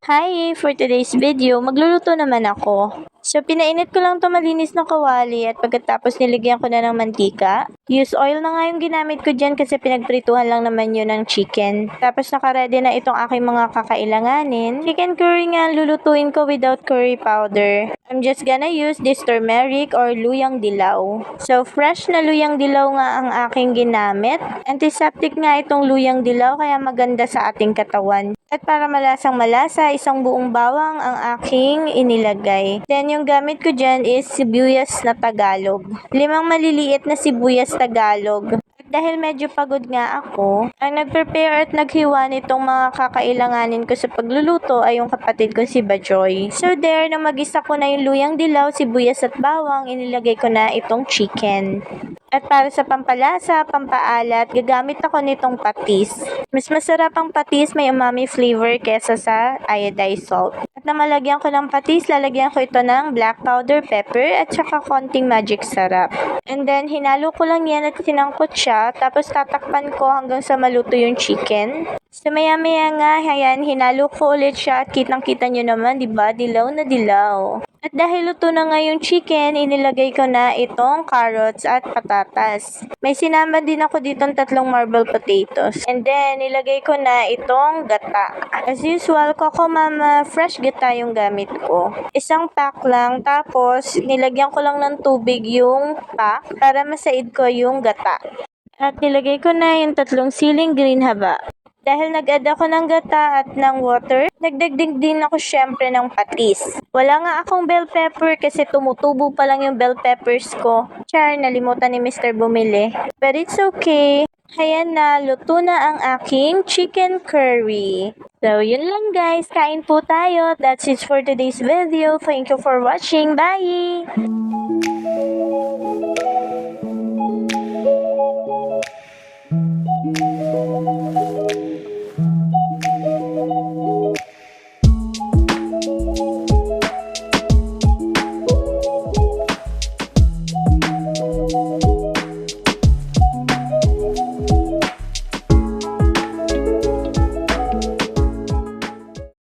Hi! For today's video, magluluto naman ako. So, pinainit ko lang to malinis na kawali at pagkatapos nilagyan ko na ng mantika. Use oil na nga yung ginamit ko dyan kasi pinagprituhan lang naman yun ng chicken. Tapos nakaredy na itong aking mga kakailanganin. Chicken curry nga lulutuin ko without curry powder. I'm just gonna use this turmeric or luyang dilaw. So, fresh na luyang dilaw nga ang aking ginamit. Antiseptic nga itong luyang dilaw kaya maganda sa ating katawan. At para malasang malasa, isang buong bawang ang aking inilagay. Then yung gamit ko dyan is sibuyas na Tagalog. 5 maliliit na sibuyas Tagalog. At dahil medyo pagod nga ako, ang nag-prepare at naghiwa nitong mga kakailanganin ko sa pagluluto ay yung kapatid ko si Bajoy. So there, nang mag-isa ko na yung luyang dilaw, sibuyas at bawang, inilagay ko na itong chicken. At para sa pampalasa, pampaalat, gagamit ako nitong patis. Mas masarap ang patis, may umami flavor kesa sa iodized salt. At na malagyan ko ng patis, lalagyan ko ito ng black powder pepper at saka konting magic sarap. And then, hinalo ko lang yan at sinangkot siya, tapos tatakpan ko hanggang sa maluto yung chicken. So, maya-maya nga, ayan, hinalo ko ulit siya at kitang-kita nyo naman, diba? Dilaw na dilaw. At dahil luto na nga yung chicken, inilagay ko na itong carrots at patatas. May sinama din ako ditong 3 marble potatoes. And then, nilagay ko na itong gata. As usual, Coco Mama fresh gata yung gamit ko. Isang pack lang, tapos nilagyan ko lang ng tubig yung pack para masaid ko yung gata. At nilagay ko na yung 3 siling green haba. Dahil nag-add ako ng gata at ng water, nagdagdag din ako syempre ng patis. Wala nga akong bell pepper kasi tumutubo pa lang yung bell peppers ko. Char, nalimutan ni Mr. bumili. But it's okay. Ayan na, luto na ang aking chicken curry. So, yun lang guys. Kain po tayo. That's it for today's video. Thank you for watching. Bye!